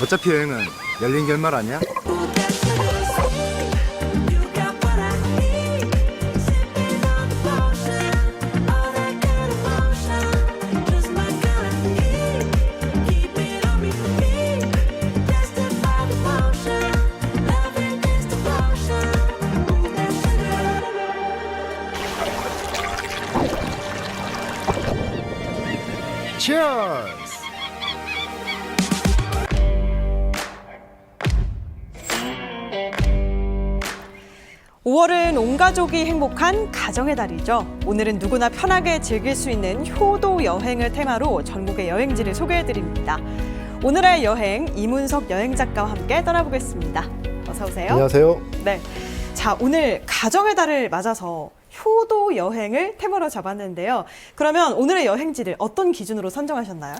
어차피 여행은 열린 결말 아니야? Cheers! 5월은 온 가족이 행복한 가정의 달이죠. 오늘은 누구나 편하게 즐길 수 있는 효도 여행을 테마로 전국의 여행지를 소개해드립니다. 오늘의 여행 이문석 여행작가와 함께 떠나보겠습니다. 어서 오세요. 안녕하세요. 네, 자 오늘 가정의 달을 맞아서 효도 여행을 테마로 잡았는데요. 그러면 오늘의 여행지를 어떤 기준으로 선정하셨나요?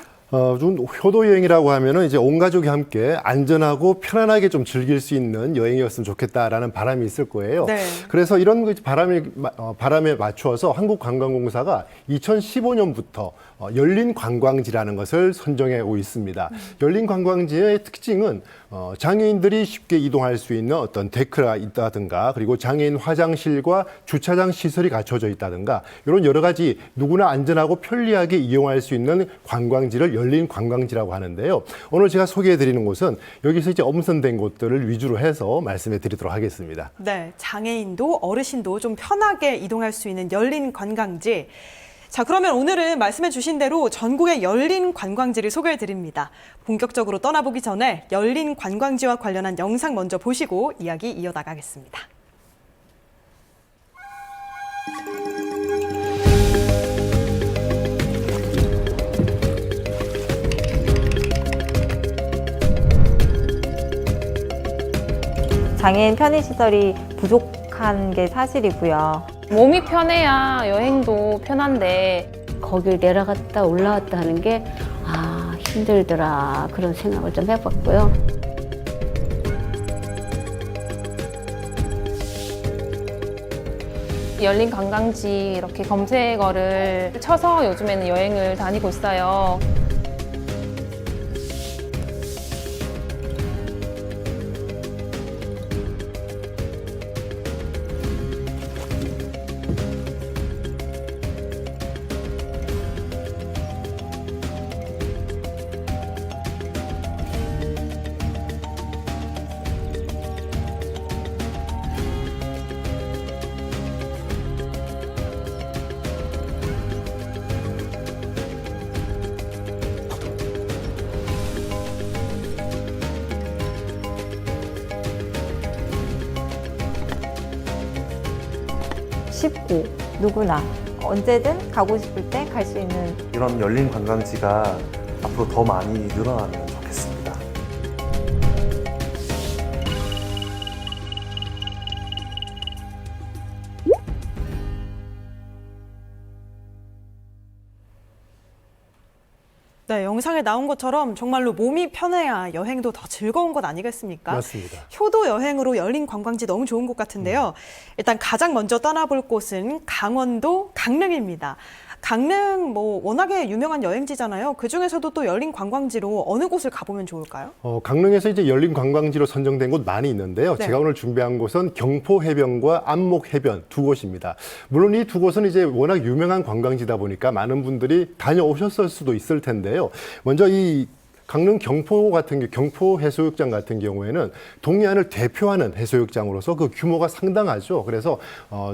좀 효도 여행이라고 하면은 이제 온 가족이 함께 안전하고 편안하게 좀 즐길 수 있는 여행이었으면 좋겠다라는 바람이 있을 거예요. 네. 그래서 이런 바람에 맞추어서 한국관광공사가 2015년부터 열린 관광지라는 것을 선정해 오고 있습니다. 열린 관광지의 특징은 장애인들이 쉽게 이동할 수 있는 어떤 데크가 있다든가, 그리고 장애인 화장실과 주차장 시설이 갖춰져 있다든가, 이런 여러 가지 누구나 안전하고 편리하게 이용할 수 있는 관광지를 열린 관광지라고 하는데요. 오늘 제가 소개해 드리는 곳은 여기서 이제 엄선된 곳들을 위주로 해서 말씀해 드리도록 하겠습니다. 네, 장애인도 어르신도 좀 편하게 이동할 수 있는 열린 관광지. 자, 그러면 오늘은 말씀해 주신 대로 전국의 열린 관광지를 소개해 드립니다. 본격적으로 떠나보기 전에 열린 관광지와 관련한 영상 먼저 보시고 이야기 이어나가겠습니다. 장애인 편의시설이 부족한 게 사실이고요. 몸이 편해야 여행도 편한데 거길 내려갔다 올라왔다 하는 게 힘들더라 그런 생각을 좀 해봤고요. 열린 관광지 이렇게 검색어를 쳐서 요즘에는 여행을 다니고 있어요. 쉽고 누구나 언제든 가고 싶을 때 갈 수 있는 이런 열린 관광지가 앞으로 더 많이 늘어나면 좋겠습니다. 네, 영상에 나온 것처럼 정말로 몸이 편해야 여행도 더 즐거운 것 아니겠습니까? 맞습니다. 효도 여행으로 열린 관광지 너무 좋은 곳 같은데요. 일단 가장 먼저 떠나볼 곳은 강원도 강릉입니다. 강릉 워낙에 유명한 여행지잖아요. 그중에서도 또 열린 관광지로 어느 곳을 가보면 좋을까요? 강릉에서 이제 열린 관광지로 선정된 곳 많이 있는데요. 네. 제가 오늘 준비한 곳은 경포해변과 안목해변 두 곳입니다. 물론 이 두 곳은 이제 워낙 유명한 관광지다 보니까 많은 분들이 다녀오셨을 수도 있을 텐데요. 먼저 이 강릉 경포 해수욕장 같은 경우에는 동해안을 대표하는 해수욕장으로서 그 규모가 상당하죠. 그래서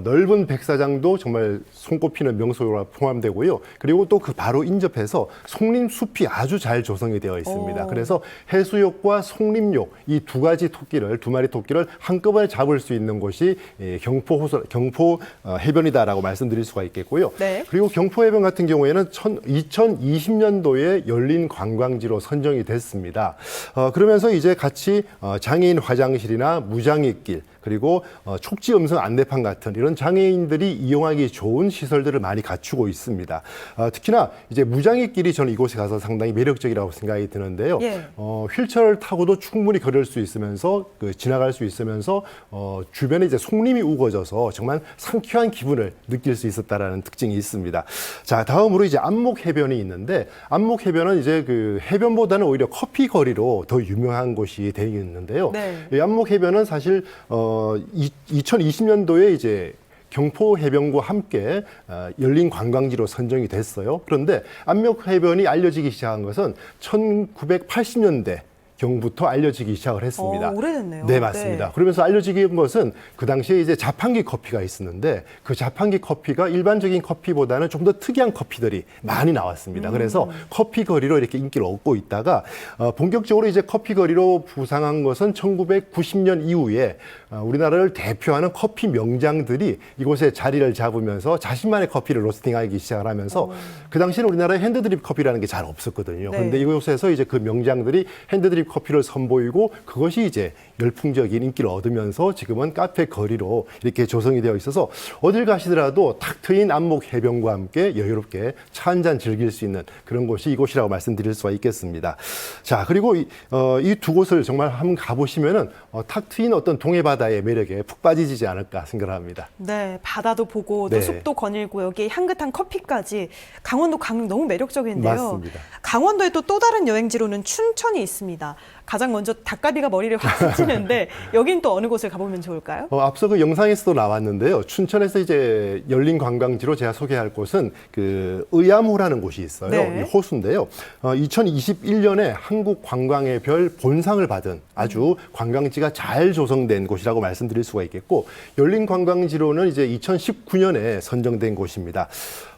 넓은 백사장도 정말 손꼽히는 명소로 포함되고요. 그리고 또 그 바로 인접해서 송림숲이 아주 잘 조성이 되어 있습니다. 그래서 해수욕과 송림욕 이 두 마리 토끼를 한꺼번에 잡을 수 있는 곳이 경포 해변이다라고 말씀드릴 수가 있겠고요. 네. 그리고 경포 해변 같은 경우에는 2020년도에 열린 관광지로 선정이 됐습니다. 그러면서 이제 같이 장애인 화장실이나 무장애길, 그리고 촉지 음성 안내판 같은 이런 장애인들이 이용하기 좋은 시설들을 많이 갖추고 있습니다. 특히나 이제 무장애길이 저는 이곳에 가서 상당히 매력적이라고 생각이 드는데요. 예. 휠체어를 타고도 충분히 걸을 수 있으면서 지나갈 수 있으면서 주변에 이제 송림이 우거져서 정말 상쾌한 기분을 느낄 수 있었다라는 특징이 있습니다. 자, 다음으로 이제 안목해변이 있는데 안목해변은 이제 그 해변보다는 오히려 커피 거리로 더 유명한 곳이 되어 있는데요. 네. 이 안목해변은 사실 2020년도에 이제 경포해변과 함께 열린 관광지로 선정이 됐어요. 그런데 안목해변이 알려지기 시작한 것은 1980년대 경부터 알려지기 시작을 했습니다. 오래됐네요. 네, 맞습니다. 네. 그러면서 알려지게 된 것은 그 당시에 이제 자판기 커피가 있었는데 그 자판기 커피가 일반적인 커피보다는 좀 더 특이한 커피들이 많이 나왔습니다. 그래서 커피 거리로 이렇게 인기를 얻고 있다가 본격적으로 이제 커피 거리로 부상한 것은 1990년 이후에 우리나라를 대표하는 커피 명장들이 이곳에 자리를 잡으면서 자신만의 커피를 로스팅하기 시작을 하면서 그 당시에는 우리나라에 핸드드립 커피라는 게 잘 없었거든요. 네. 그런데 이곳에서 이제 그 명장들이 핸드드립 커피를 선보이고 그것이 이제 열풍적인 인기를 얻으면서 지금은 카페 거리로 이렇게 조성이 되어 있어서 어딜 가시더라도 탁 트인 안목 해변과 함께 여유롭게 차 한 잔 즐길 수 있는 그런 곳이 이곳이라고 말씀드릴 수가 있겠습니다. 자, 그리고 이 두 곳을 정말 한번 가보시면은 탁 트인 어떤 동해 바다의 매력에 푹 빠지지 않을까 생각합니다. 네, 바다도 보고 또 네. 숲도 거닐고 여기 향긋한 커피까지 강원도 강릉 너무 매력적인데요. 맞습니다. 강원도의 또 다른 여행지로는 춘천이 있습니다. 가장 먼저 닭갈비가 머리를 확 스치는데 여긴 또 어느 곳을 가보면 좋을까요? 앞서 그 영상에서도 나왔는데요. 춘천에서 이제 열린 관광지로 제가 소개할 곳은 그 의암호라는 곳이 있어요. 네. 이 호수인데요. 2021년에 한국 관광의 별 본상을 받은 아주 관광지가 잘 조성된 곳이라고 말씀드릴 수가 있겠고 열린 관광지로는 이제 2019년에 선정된 곳입니다.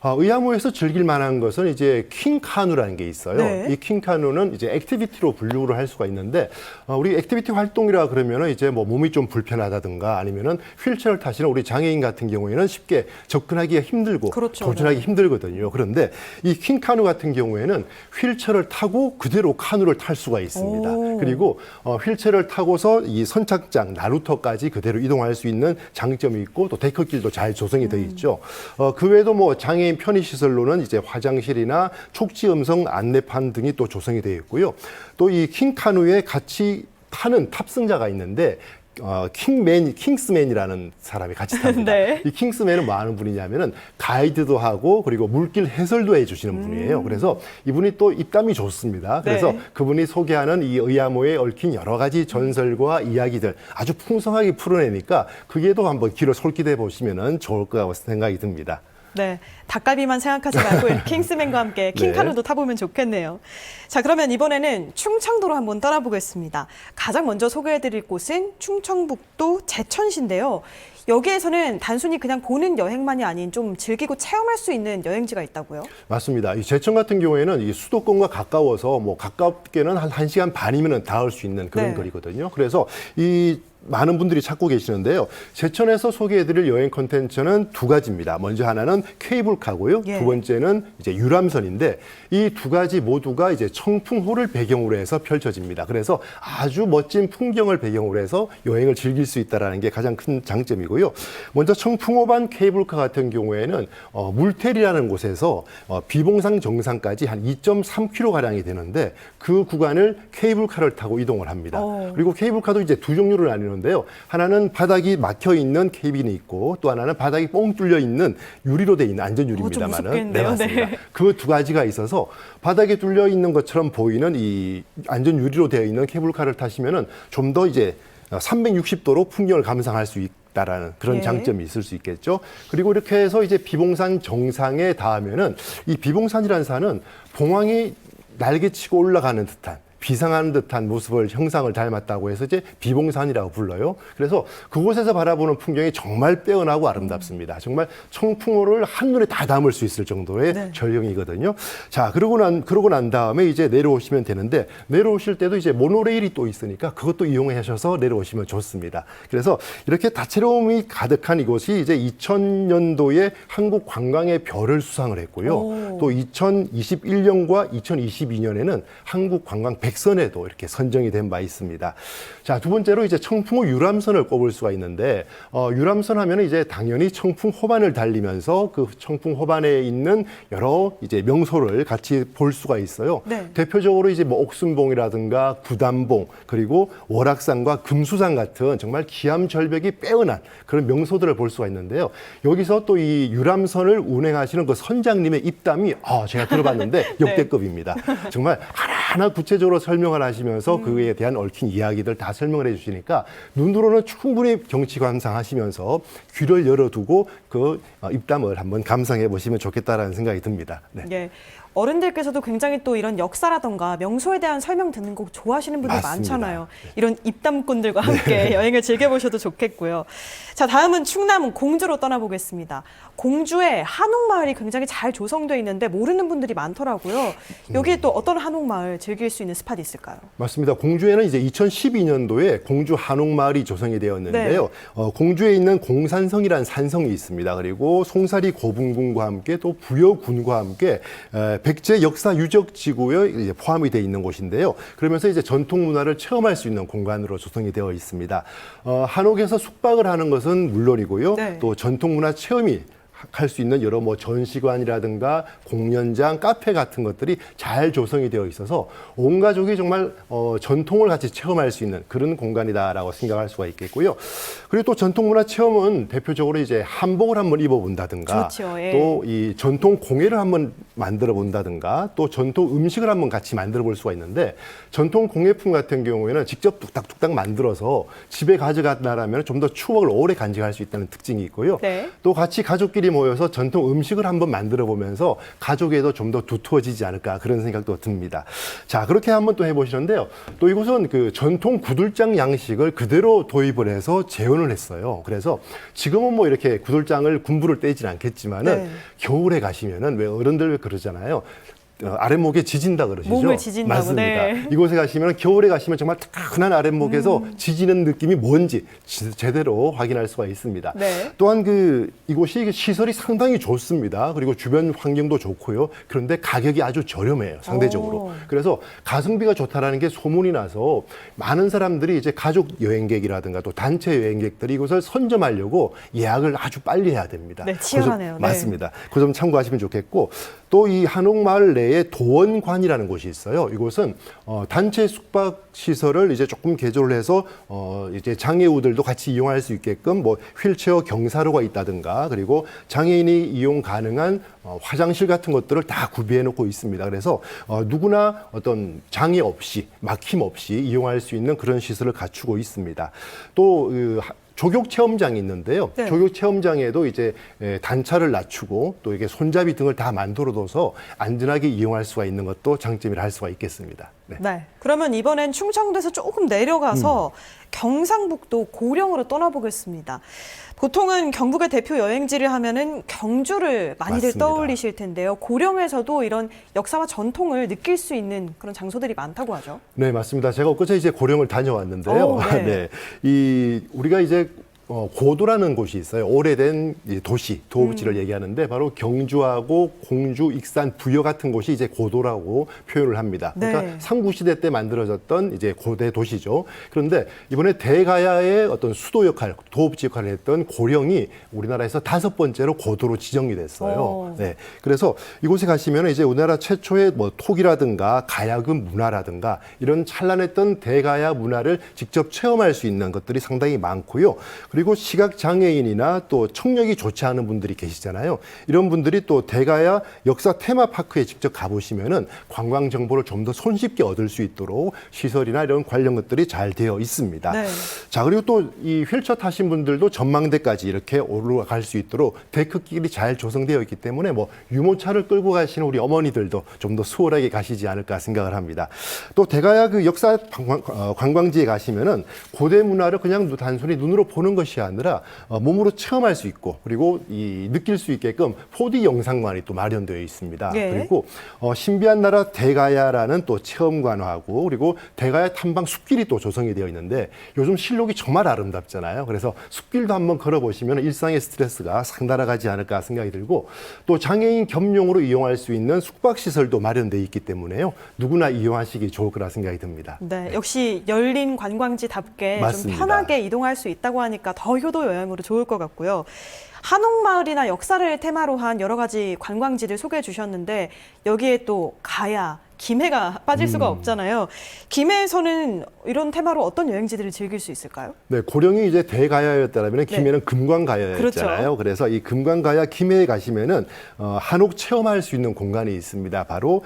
의암호에서 즐길 만한 것은 이제 킹카누라는 게 있어요. 네. 이 킹카누는 이제 액티비티로 분류를 할 수가 있는데 우리 액티비티 활동이라 그러면은 이제 뭐 몸이 좀 불편하다든가 아니면은 휠체어를 타시는 우리 장애인 같은 경우에는 쉽게 접근하기가 힘들고 그렇죠. 도전하기 힘들거든요. 그런데 이 킹카누 같은 경우에는 휠체어를 타고 그대로 카누를 탈 수가 있습니다. 오. 그리고 휠체어를 타고서 이 선착장 나루터까지 그대로 이동할 수 있는 장점이 있고 또 데크길도 잘 조성이 되어 있죠. 그 외에도 뭐 장애인 편의시설로는 이제 화장실이나 촉지 음성 안내판 등이 또 조성이 되어 있고요. 또 이 킹카누에 같이 타는 탑승자가 있는데 킹스맨이라는 사람이 같이 탑니다. 네. 이 킹스맨은 뭐 하는 분이냐면은 가이드도 하고 그리고 물길 해설도 해주시는 분이에요. 그래서 이분이 또 입담이 좋습니다. 그래서 네. 그분이 소개하는 이 의암호에 얽힌 여러 가지 전설과 이야기들 아주 풍성하게 풀어내니까 그게도 한번 귀를 솔깃해 보시면은 좋을 거라고 생각이 듭니다. 네, 닭갈비만 생각하지 말고 이 킹스맨과 함께 킹카누도 타보면 좋겠네요. 자, 그러면 이번에는 충청도로 한번 떠나보겠습니다. 가장 먼저 소개해드릴 곳은 충청북도 제천시인데요. 여기에서는 단순히 그냥 보는 여행만이 아닌 좀 즐기고 체험할 수 있는 여행지가 있다고요? 맞습니다. 이 제천 같은 경우에는 이 수도권과 가까워서 뭐 가깝게는 한 1시간 반이면 닿을 수 있는 그런 네. 거리거든요. 그래서 이 많은 분들이 찾고 계시는데요. 제천에서 소개해드릴 여행 콘텐츠는 두 가지입니다. 먼저 하나는 케이블카고요. 예. 두 번째는 이제 유람선인데 이 두 가지 모두가 이제 청풍호를 배경으로 해서 펼쳐집니다. 그래서 아주 멋진 풍경을 배경으로 해서 여행을 즐길 수 있다는 게 가장 큰 장점이고요. 먼저 청풍호반 케이블카 같은 경우에는 물텔이라는 곳에서 비봉산 정상까지 한 2.3km 가량이 되는데 그 구간을 케이블카를 타고 이동을 합니다. 그리고 케이블카도 이제 두 종류를 나뉘는데요. 하나는 바닥이 막혀 있는 케이블이 있고 또 하나는 바닥이 뻥 뚫려 있는 유리로 돼 있는 안전 좀 유리입니다만은 무섭겠네요. 맞습니다. 네. 그 두 가지가 있어서 바닥에 뚫려 있는 것처럼 보이는 이 안전 유리로 되어 있는 케이블카를 타시면은 좀 더 이제 360도로 풍경을 감상할 수 있다라는 그런 예. 장점이 있을 수 있겠죠. 그리고 이렇게 해서 이제 비봉산 정상에 닿으면은 이 비봉산이라는 산은 봉황이 날개치고 올라가는 듯한 비상하는 듯한 모습을 형상을 닮았다고 해서 이제 비봉산이라고 불러요. 그래서 그곳에서 바라보는 풍경이 정말 빼어나고 아름답습니다. 정말 청풍호를 한눈에 다 담을 수 있을 정도의 네. 전령이거든요. 자, 그러고 난 다음에 이제 내려오시면 되는데 내려오실 때도 이제 모노레일이 또 있으니까 그것도 이용하셔서 내려오시면 좋습니다. 그래서 이렇게 다채로움이 가득한 이곳이 이제 2000년도에 한국 관광의 별을 수상을 했고요. 또 2021년과 2022년에는 한국 관광 백선에도 이렇게 선정이 된 바 있습니다. 자, 두 번째로 이제 청풍호 유람선을 꼽을 수가 있는데 유람선 하면은 이제 당연히 청풍 호반을 달리면서 그 청풍 호반에 있는 여러 이제 명소를 같이 볼 수가 있어요. 네. 대표적으로 이제 뭐 옥순봉이라든가 구단봉 그리고 월악산과 금수산 같은 정말 기암절벽이 빼어난 그런 명소들을 볼 수가 있는데요. 여기서 또 이 유람선을 운행하시는 그 선장님의 입담이 제가 들어봤는데 역대급입니다. 정말 하나하나 구체적으로 설명을 하시면서 그에 대한 얽힌 이야기들 다 설명을 해주시니까 눈으로는 충분히 경치 감상하시면서 귀를 열어두고 그 입담을 한번 감상해 보시면 좋겠다라는 생각이 듭니다. 네. 예. 어른들께서도 굉장히 또 이런 역사라던가 명소에 대한 설명 듣는 거 좋아하시는 분들 맞습니다. 많잖아요. 이런 입담꾼들과 함께 여행을 즐겨보셔도 좋겠고요. 자, 다음은 충남 공주로 떠나보겠습니다. 공주에 한옥마을이 굉장히 잘 조성되어 있는데 모르는 분들이 많더라고요. 여기에 또 어떤 한옥마을 즐길 수 있는 스팟이 있을까요? 맞습니다. 공주에는 이제 2012년도에 공주 한옥마을이 조성이 되었는데요. 네. 공주에 있는 공산성이라는 산성이 있습니다. 그리고 송사리 고분군과 함께 또 부여군과 함께 백제 역사 유적 지구에 이제 포함이 되어 있는 곳인데요. 그러면서 이제 전통 문화를 체험할 수 있는 공간으로 조성이 되어 있습니다. 한옥에서 숙박을 하는 것은 물론이고요. 네. 또 전통 문화 체험이 할 수 있는 여러 뭐 전시관이라든가 공연장, 카페 같은 것들이 잘 조성이 되어 있어서 온 가족이 정말 전통을 같이 체험할 수 있는 그런 공간이다라고 생각할 수가 있겠고요. 그리고 또 전통문화 체험은 대표적으로 이제 한복을 한번 입어본다든가 좋죠, 예. 또 이 전통 공예를 한번 만들어 본다든가 또 전통 음식을 한번 같이 만들어 볼 수가 있는데 전통 공예품 같은 경우에는 직접 뚝딱뚝딱 만들어서 집에 가져간다라면 좀 더 추억을 오래 간직할 수 있다는 특징이 있고요. 네. 또 같이 가족끼리 모여서 전통 음식을 한번 만들어 보면서 가족에도 좀 더 두터워지지 않을까 그런 생각도 듭니다. 자, 그렇게 한번 또 해보시는데요. 또 이곳은 그 전통 구들장 양식을 그대로 도입을 해서 재현을 했어요. 그래서 지금은 뭐 이렇게 구들장을 군부를 떼진 않겠지만은 네. 겨울에 가시면은 왜 어른들 왜 그러잖아요. 아랫목에 지진다 그러시죠? 몸을 지진다고, 맞습니다. 네. 이곳에 가시면 겨울에 가시면 정말 따끈한 아랫목에서 지지는 느낌이 뭔지 제대로 확인할 수가 있습니다. 네. 또한 이곳이 시설이 상당히 좋습니다. 그리고 주변 환경도 좋고요. 그런데 가격이 아주 저렴해요, 상대적으로. 오. 그래서 가성비가 좋다라는 게 소문이 나서 많은 사람들이 이제 가족 여행객이라든가 또 단체 여행객들이 이곳을 선점하려고 예약을 아주 빨리 해야 됩니다. 네, 치열하네요. 네. 맞습니다. 그 점 참고하시면 좋겠고 또 이 한옥마을 내에 도원관이라는 곳이 있어요. 이곳은 단체 숙박 시설을 이제 조금 개조를 해서 이제 장애우들도 같이 이용할 수 있게끔 뭐 휠체어 경사로가 있다든가 그리고 장애인이 이용 가능한 화장실 같은 것들을 다 구비해 놓고 있습니다. 그래서 누구나 어떤 장애 없이 막힘 없이 이용할 수 있는 그런 시설을 갖추고 있습니다. 또 조격 체험장이 있는데요. 네. 조격 체험장에도 이제 단차를 낮추고 또 이게 손잡이 등을 다 만들어둬서 안전하게 이용할 수가 있는 것도 장점이라 할 수가 있겠습니다. 네. 네. 그러면 이번엔 충청도에서 조금 내려가서 경상북도 고령으로 떠나보겠습니다. 보통은 경북의 대표 여행지를 하면은 경주를 많이들 맞습니다. 떠올리실 텐데요. 고령에서도 이런 역사와 전통을 느낄 수 있는 그런 장소들이 많다고 하죠. 네, 맞습니다. 제가 엊그제 이제 고령을 다녀왔는데요. 오, 네. 네. 우리가 이제 고도라는 곳이 있어요. 오래된 도시, 도읍지를 얘기하는데 바로 경주하고 공주, 익산, 부여 같은 곳이 이제 고도라고 표현을 합니다. 그러니까 네. 삼국시대 때 만들어졌던 이제 고대 도시죠. 그런데 이번에 대가야의 어떤 수도 역할, 도읍지 역할을 했던 고령이 우리나라에서 5번째로 고도로 지정이 됐어요. 오. 네. 그래서 이곳에 가시면 이제 우리나라 최초의 뭐 톡이라든가 가야금 문화라든가 이런 찬란했던 대가야 문화를 직접 체험할 수 있는 것들이 상당히 많고요. 그리고 시각장애인이나 또 청력이 좋지 않은 분들이 계시잖아요. 이런 분들이 또 대가야 역사 테마파크에 직접 가보시면은 관광 정보를 좀 더 손쉽게 얻을 수 있도록 시설이나 이런 관련 것들이 잘 되어 있습니다. 네. 자, 그리고 또 이 휠체어 타신 분들도 전망대까지 이렇게 올라갈 수 있도록 데크길이 잘 조성되어 있기 때문에 뭐 유모차를 끌고 가시는 우리 어머니들도 좀 더 수월하게 가시지 않을까 생각을 합니다. 또 대가야 그 역사 관광지에 가시면은 고대 문화를 그냥 단순히 눈으로 보는 것이 것이 아니라 몸으로 체험할 수 있고 그리고 이 느낄 수 있게끔 4D 영상관이 또 마련되어 있습니다. 예. 그리고 신비한 나라 대가야라는 또 체험관하고 그리고 대가야 탐방 숲길이 또 조성이 되어 있는데 요즘 실록이 정말 아름답잖아요. 그래서 숲길도 한번 걸어보시면 일상의 스트레스가 상달아가지 않을까 생각이 들고 또 장애인 겸용으로 이용할 수 있는 숙박시설도 마련되어 있기 때문에요. 누구나 이용하시기 좋을 거라 생각이 듭니다. 네, 역시 열린 관광지답게 맞습니다. 좀 편하게 이동할 수 있다고 하니까 더 효도 여행으로 좋을 것 같고요. 한옥마을이나 역사를 테마로 한 여러 가지 관광지들 소개해 주셨는데 여기에 또 가야, 김해가 빠질 수가 없잖아요. 김해에서는 이런 테마로 어떤 여행지들을 즐길 수 있을까요? 네, 고령이 이제 대가야였다면 김해는 금관가야였잖아요. 그렇죠. 그래서 이 금관가야 김해에 가시면은 한옥 체험할 수 있는 공간이 있습니다. 바로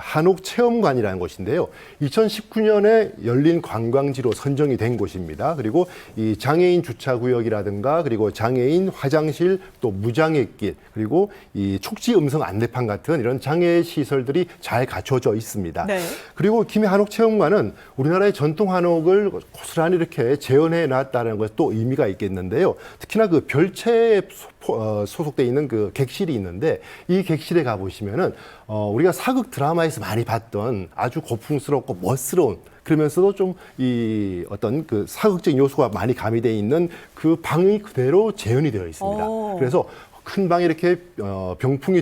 한옥 체험관이라는 곳인데요. 2019년에 열린 관광지로 선정이 된 곳입니다. 그리고 이 장애인 주차구역이라든가 그리고 장애인 화장실 또 무장애길 그리고 이 촉지 음성 안내판 같은 이런 장애 시설들이 잘 갖춰져 있습니다. 네. 그리고 김해 한옥체험관은 우리나라의 전통 한옥을 고스란히 이렇게 재현해 놨다는 것이 또 의미가 있겠는데요. 특히나 그 별채에 소속돼 있는 그 객실이 있는데 이 객실에 가보시면은 우리가 사극 드라마에서 많이 봤던 아주 고풍스럽고 멋스러운 그러면서도 좀 이 어떤 그 사극적인 요소가 많이 가미되어 있는 그 방이 그대로 재현이 되어 있습니다. 그래서 큰 방에 이렇게 병풍이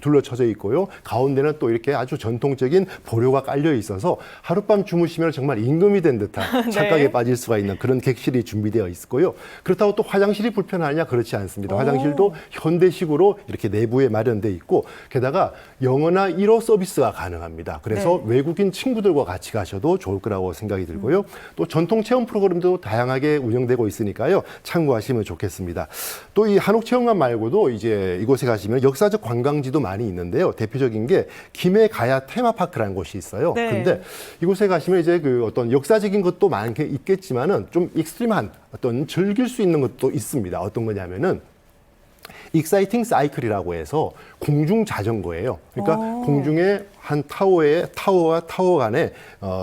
둘러쳐져 있고요. 가운데는 또 이렇게 아주 전통적인 보료가 깔려 있어서 하룻밤 주무시면 정말 임금이 된 듯한 착각에 빠질 수가 있는 그런 객실이 준비되어 있고요. 그렇다고 또 화장실이 불편하냐? 그렇지 않습니다. 화장실도 현대식으로 이렇게 내부에 마련돼 있고 게다가 영어나 1호 서비스가 가능합니다. 그래서 외국인 친구들과 같이 가셔도 좋을 거라고 생각이 들고요. 또 전통 체험 프로그램도 다양하게 운영되고 있으니까요. 참고하시면 좋겠습니다. 또 이 한옥체험관 말고 도 이제 이곳에 가시면 역사적 관광지도 많이 있는데요. 대표적인 게 김해 가야 테마파크라는 곳이 있어요. 네. 그런데 이곳에 가시면 이제 그 어떤 역사적인 것도 많게 있겠지만은 좀 익스트림한 어떤 즐길 수 있는 것도 있습니다. 어떤 거냐면은 익사이팅 사이클이라고 해서 공중 자전거예요. 그러니까 공중에 한 타워와 타워 간에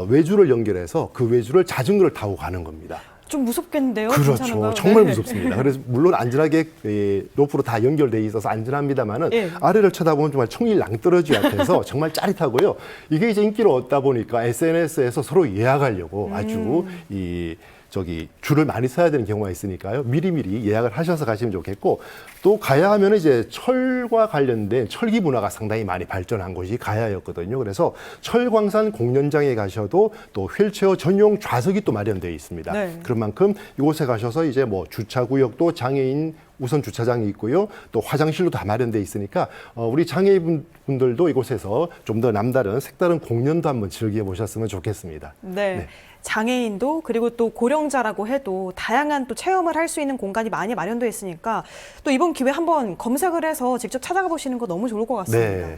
외주를 연결해서 그 외주를 자전거를 타고 가는 겁니다. 좀 무섭겠는데요? 그렇죠. 괜찮은가요? 정말 네. 무섭습니다. 그래서 물론 안전하게 로프로 다 연결돼 있어서 안전합니다만은 예. 아래를 쳐다보면 정말 총이 낭떠러지 같아서 정말 짜릿하고요. 이게 이제 인기를 얻다 보니까 SNS에서 서로 예약하려고 아주 줄을 많이 서야 되는 경우가 있으니까요. 미리미리 예약을 하셔서 가시면 좋겠고 또 가야 하면 이제 철과 관련된 철기 문화가 상당히 많이 발전한 곳이 가야였거든요. 그래서 철광산 공연장에 가셔도 또 휠체어 전용 좌석이 또 마련되어 있습니다. 네. 그런 만큼 이곳에 가셔서 이제 뭐 주차구역도 장애인 우선 주차장이 있고요. 또 화장실도 다 마련되어 있으니까 우리 장애인분들도 이곳에서 좀 더 남다른 색다른 공연도 한번 즐겨보셨으면 좋겠습니다. 네. 장애인도 그리고 또 고령자라고 해도 다양한 또 체험을 할 수 있는 공간이 많이 마련되어 있으니까 또 이번 기회에 한번 검색을 해서 직접 찾아가 보시는 거 너무 좋을 것 같습니다. 네.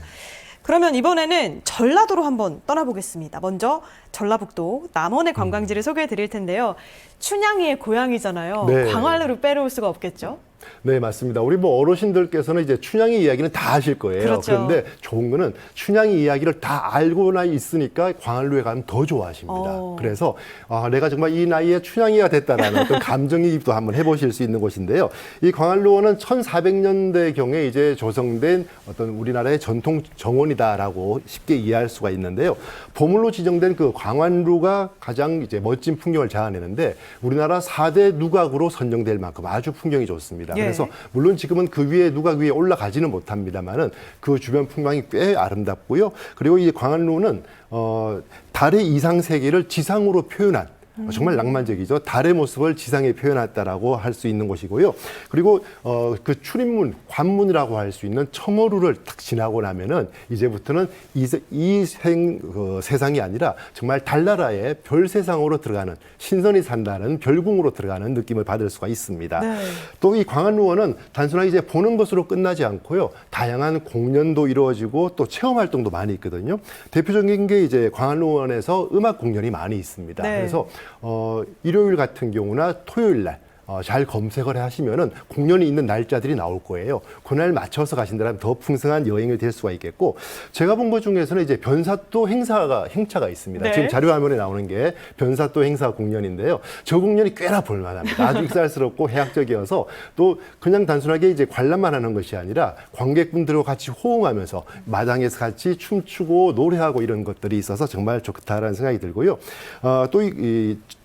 그러면 이번에는 전라도로 한번 떠나보겠습니다. 먼저 전라북도 남원의 관광지를 소개해 드릴 텐데요. 춘향이의 고향이잖아요. 네. 광활루를 빼놓을 수가 없겠죠? 네, 맞습니다. 우리 뭐 어르신들께서는 이제 춘향이 이야기는 다 아실 거예요. 그렇죠. 그런데 좋은 거는 춘향이 이야기를 다 알고나 있으니까 광활루에 가면 더 좋아하십니다. 그래서 내가 정말 이 나이에 춘향이가 됐다라는 어떤 감정이입도 한번 해보실 수 있는 곳인데요. 이 광활루원은 1400년대경에 이제 조성된 어떤 우리나라의 전통 정원이다라고 쉽게 이해할 수가 있는데요. 보물로 지정된 그 광활루가 가장 이제 멋진 풍경을 자아내는데 우리나라 4대 누각으로 선정될 만큼 아주 풍경이 좋습니다. 예. 그래서 물론 지금은 그 위에 누각 위에 올라가지는 못합니다만은 그 주변 풍광이 꽤 아름답고요. 그리고 이 광활루는 달의 이상 세계를 지상으로 표현한 정말 낭만적이죠. 달의 모습을 지상에 표현했다라고 할 수 있는 곳이고요. 그리고 그 출입문, 관문이라고 할 수 있는 청어루를 딱 지나고 나면은 이제부터는 세상이 아니라 정말 달나라의 별 세상으로 들어가는 신선이 산다는 별궁으로 들어가는 느낌을 받을 수가 있습니다. 네. 또 이 광활루원은 단순하게 이제 보는 것으로 끝나지 않고요. 다양한 공연도 이루어지고 또 체험 활동도 많이 있거든요. 대표적인 게 이제 광활루원에서 음악 공연이 많이 있습니다. 네. 그래서 일요일 같은 경우나 토요일 날 잘 검색을 하시면은 공연이 있는 날짜들이 나올 거예요. 그날 맞춰서 가신다면 더 풍성한 여행이 될 수가 있겠고, 제가 본 것 중에서는 이제 변사또 행차가 있습니다. 네. 지금 자료 화면에 나오는 게 변사또 행사 공연인데요. 저 공연이 꽤나 볼만합니다. 아주 익살스럽고 해학적이어서 또 그냥 단순하게 이제 관람만 하는 것이 아니라 관객분들과 같이 호응하면서 마당에서 같이 춤추고 노래하고 이런 것들이 있어서 정말 좋다라는 생각이 들고요. 또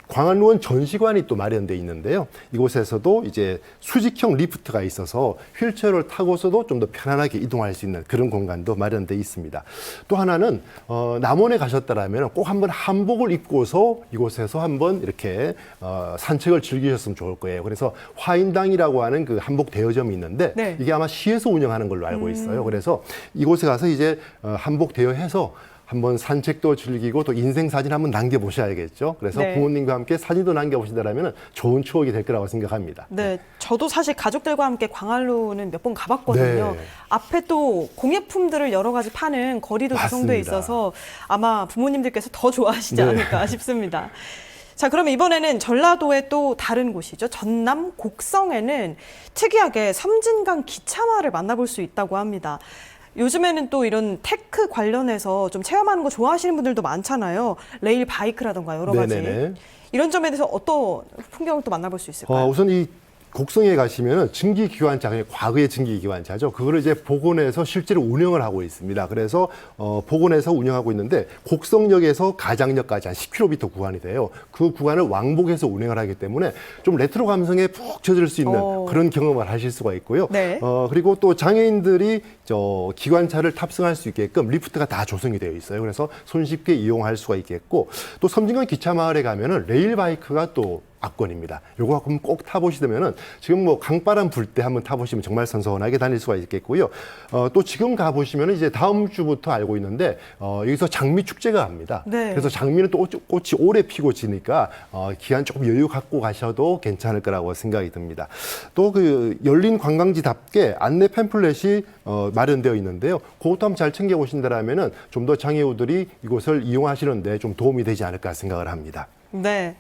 광안루원 전시관이 또 마련돼 있는데요. 이곳에서도 이제 수직형 리프트가 있어서 휠체어를 타고서도 좀 더 편안하게 이동할 수 있는 그런 공간도 마련돼 있습니다. 또 하나는 남원에 가셨다라면 꼭 한번 한복을 입고서 이곳에서 한번 이렇게 산책을 즐기셨으면 좋을 거예요. 그래서 화인당이라고 하는 그 한복 대여점이 있는데 네. 이게 아마 시에서 운영하는 걸로 알고 있어요. 그래서 이곳에 가서 이제 한복 대여해서 한번 산책도 즐기고 또 인생 사진 한번 남겨보셔야겠죠. 그래서 네. 부모님과 함께 사진도 남겨보신다면 좋은 추억이 될 거라고 생각합니다. 네, 저도 사실 가족들과 함께 광안루는 몇 번 가봤거든요. 네. 앞에 또 공예품들을 여러 가지 파는 거리도 구성되어 맞습니다. 있어서 아마 부모님들께서 더 좋아하시지 네. 않을까 싶습니다. 자, 그럼 이번에는 전라도의 또 다른 곳이죠. 전남 곡성에는 특이하게 섬진강 기차마를 만나볼 수 있다고 합니다. 요즘에는 또 이런 테크 관련해서 좀 체험하는 거 좋아하시는 분들도 많잖아요. 레일 바이크라던가 여러 가지. 네네네. 이런 점에 대해서 어떤 풍경을 또 만나볼 수 있을까요? 우선 이 곡성에 가시면은 증기기관차, 그냥 과거의 증기기관차죠. 그거를 이제 복원해서 실제로 운영을 하고 있습니다. 그래서 복원해서 운영하고 있는데 곡성역에서 가장역까지 한 10km 구간이 돼요. 그 구간을 왕복해서 운행을 하기 때문에 좀 레트로 감성에 푹 젖을 수 있는 그런 경험을 하실 수가 있고요. 네. 그리고 또 장애인들이 기관차를 탑승할 수 있게끔 리프트가 다 조성이 되어 있어요. 그래서 손쉽게 이용할 수가 있겠고, 또 섬진강 기차마을에 가면은 레일 바이크가 또 압권입니다. 요거 한번 꼭 타보시면은 지금 뭐 강바람 불 때 한번 타보시면 정말 선선하게 다닐 수가 있겠고요. 또 지금 가보시면은 이제 다음 주부터 알고 있는데 여기서 장미 축제가 합니다. 네. 그래서 장미는 또 꽃이 오래 피고 지니까 기간 조금 여유 갖고 가셔도 괜찮을 거라고 생각이 듭니다. 또 그 열린 관광지답게 안내 팸플렛이 마련되어 있는데요. 그것도 한번 잘 챙겨 보신다라면은 좀 더 장애우들이 이곳을 이용하시는데 좀 도움이 되지 않을까 생각을 합니다. 네.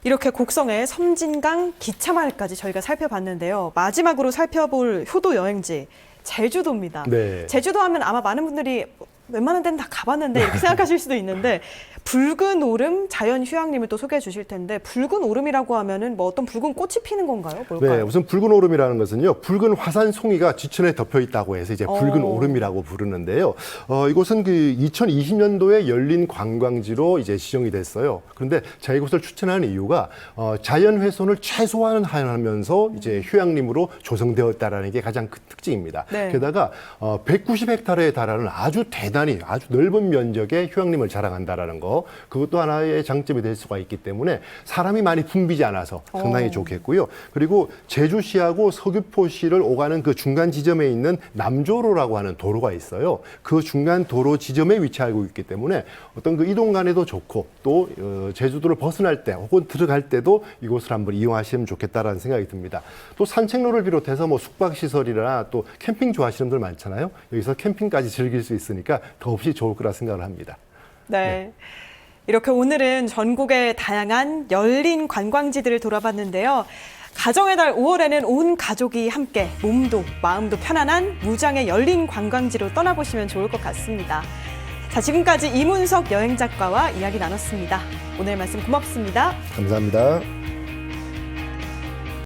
이렇게 곡성의 섬진강 기차마을까지 저희가 살펴봤는데요. 마지막으로 살펴볼 효도 여행지 제주도입니다. 네. 제주도 하면 아마 많은 분들이 웬만한 데는 다 가봤는데 이렇게 생각하실 수도 있는데, 붉은 오름 자연휴양림을 또 소개해 주실 텐데, 붉은 오름이라고 하면은 뭐 어떤 붉은 꽃이 피는 건가요? 뭘까요? 네, 우선 붉은 오름이라는 것은요, 붉은 화산 송이가 지천에 덮여 있다고 해서 이제 붉은 오름이라고 부르는데요. 이곳은 그 2020년도에 열린 관광지로 이제 지정이 됐어요. 그런데 제가 이곳을 추천하는 이유가 자연 훼손을 최소화하면서 이제 휴양림으로 조성되었다라는 게 가장 큰 특징입니다. 네. 게다가 190헥타르에 달하는 아주 대단히 아주 넓은 면적의 휴양림을 자랑한다라는 거, 그것도 하나의 장점이 될 수가 있기 때문에 사람이 많이 붐비지 않아서 상당히 좋겠고요. 그리고 제주시하고 서귀포시를 오가는 그 중간 지점에 있는 남조로라고 하는 도로가 있어요. 그 중간 도로 지점에 위치하고 있기 때문에 어떤 그 이동 간에도 좋고, 또 제주도를 벗어날 때 혹은 들어갈 때도 이곳을 한번 이용하시면 좋겠다라는 생각이 듭니다. 또 산책로를 비롯해서 뭐 숙박시설이나 또 캠핑 좋아하시는 분들 많잖아요. 여기서 캠핑까지 즐길 수 있으니까 더없이 좋을 거라 생각을 합니다. 네. 이렇게 오늘은 전국의 다양한 열린 관광지들을 돌아봤는데요. 가정의 달 5월에는 온 가족이 함께 몸도 마음도 편안한 무장의 열린 관광지로 떠나보시면 좋을 것 같습니다. 자, 지금까지 이문석 여행작가와 이야기 나눴습니다. 오늘 말씀 고맙습니다. 감사합니다.